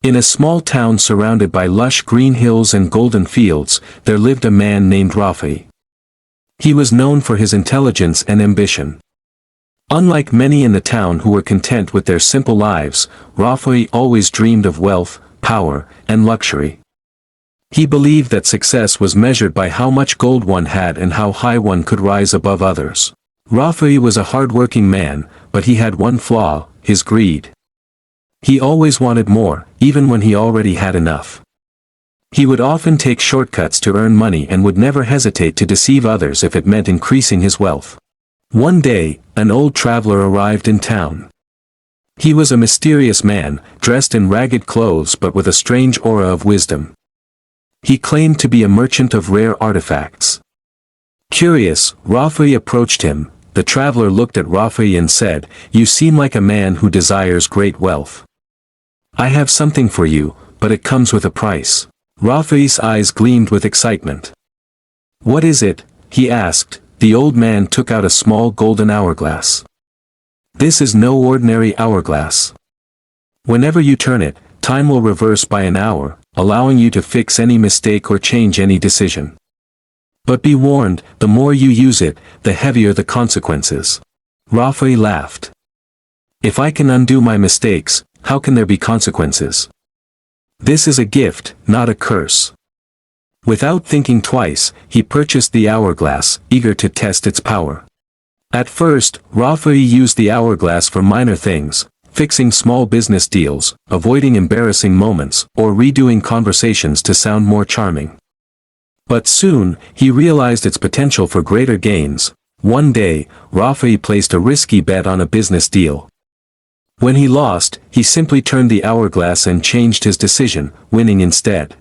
In a small town surrounded by lush green hills and golden fields, there lived a man named Rafi. He was known for his intelligence and ambition. Unlike many in the town who were content with their simple lives, Rafi always dreamed of wealth, power, and luxury. He believed that success was measured by how much gold one had and how high one could rise above others. Rafi was a hard-working man, but he had one flaw: his greed. He always wanted more, even when he already had enough. He would often take shortcuts to earn money and would never hesitate to deceive others if it meant increasing his wealth. One day, an old traveler arrived in town. He was a mysterious man, dressed in ragged clothes but with a strange aura of wisdom. He claimed to be a merchant of rare artifacts. Curious, Rafi approached him. The traveler looked at Rafi and said, "You seem like a man who desires great wealth. I have something for you, but it comes with a price." Rafi's eyes gleamed with excitement. "What is it?" he asked. The old man took out a small golden hourglass. "This is no ordinary hourglass. Whenever you turn it, time will reverse by an hour, allowing you to fix any mistake or change any decision. But be warned, the more you use it, the heavier the consequences." Rafi laughed. "If I can undo my mistakes, how can there be consequences? This is a gift, not a curse." Without thinking twice, he purchased the hourglass, eager to test its power. At first, Rafi used the hourglass for minor things, fixing small business deals, avoiding embarrassing moments, or redoing conversations to sound more charming. But soon, he realized its potential for greater gains. One day, Rafi placed a risky bet on a business deal. When he lost, he simply turned the hourglass and changed his decision, winning instead.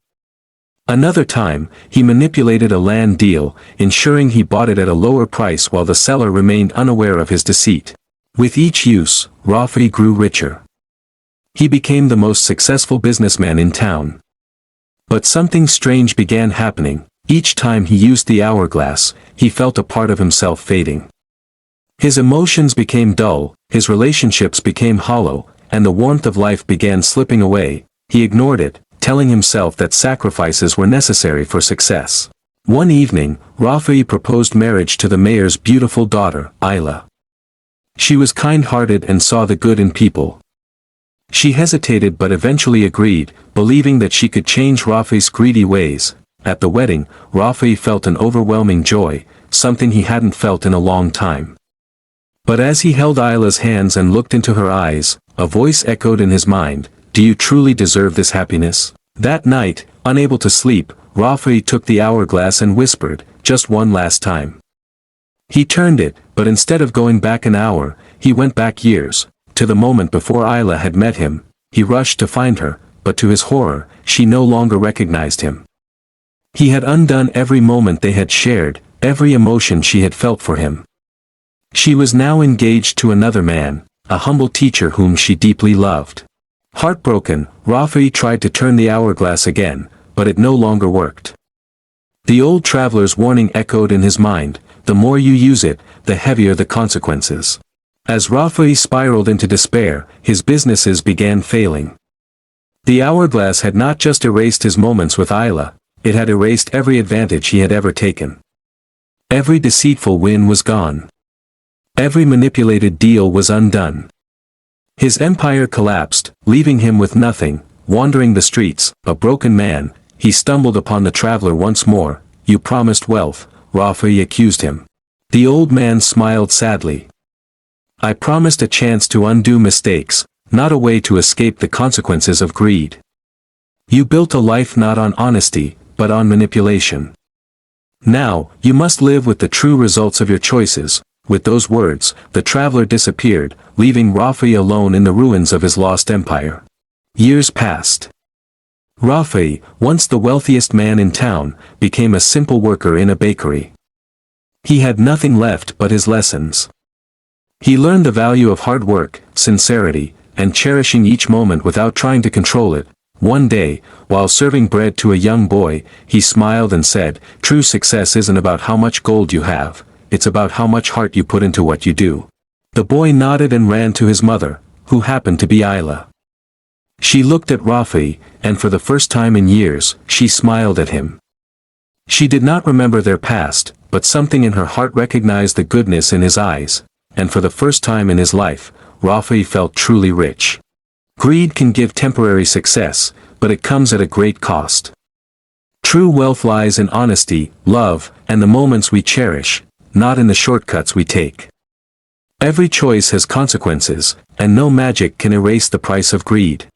Another time, he manipulated a land deal, ensuring he bought it at a lower price while the seller remained unaware of his deceit. With each use, Rafi grew richer. He became the most successful businessman in town. But something strange began happening. Each time he used the hourglass, he felt a part of himself fading. His emotions became dull, his relationships became hollow, and the warmth of life began slipping away. He ignored it, telling himself that sacrifices were necessary for success. One evening, Rafi proposed marriage to the mayor's beautiful daughter, Ayla. She was kind-hearted and saw the good in people. She hesitated but eventually agreed, believing that she could change Rafi's greedy ways. At the wedding, Rafi felt an overwhelming joy, something he hadn't felt in a long time. But as he held Ayla's hands and looked into her eyes, a voice echoed in his mind, "Do you truly deserve this happiness?" That night, unable to sleep, Rafi took the hourglass and whispered, "Just one last time." He turned it, but instead of going back an hour, he went back years, to the moment before Ayla had met him. He rushed to find her, but to his horror, she no longer recognized him. He had undone every moment they had shared, every emotion she had felt for him. She was now engaged to another man, a humble teacher whom she deeply loved. Heartbroken, Rafi tried to turn the hourglass again, but it no longer worked. The old traveler's warning echoed in his mind, "The more you use it, the heavier the consequences." As Rafi spiraled into despair, his businesses began failing. The hourglass had not just erased his moments with Ayla, it had erased every advantage he had ever taken. Every deceitful win was gone. Every manipulated deal was undone. His empire collapsed, leaving him with nothing. Wandering the streets, a broken man, he stumbled upon the traveler once more. "You promised wealth," Rafi accused him. The old man smiled sadly. "I promised a chance to undo mistakes, not a way to escape the consequences of greed. You built a life not on honesty, but on manipulation. Now, you must live with the true results of your choices." With those words, the traveler disappeared, leaving Rafi alone in the ruins of his lost empire. Years passed. Rafi, once the wealthiest man in town, became a simple worker in a bakery. He had nothing left but his lessons. He learned the value of hard work, sincerity, and cherishing each moment without trying to control it. One day, while serving bread to a young boy, he smiled and said, "True success isn't about how much gold you have, it's about how much heart you put into what you do." The boy nodded and ran to his mother, who happened to be Ayla. She looked at Rafi, and for the first time in years, she smiled at him. She did not remember their past, but something in her heart recognized the goodness in his eyes, and for the first time in his life, Rafi felt truly rich. Greed can give temporary success, but it comes at a great cost. True wealth lies in honesty, love, and the moments we cherish, not in the shortcuts we take. Every choice has consequences, and no magic can erase the price of greed.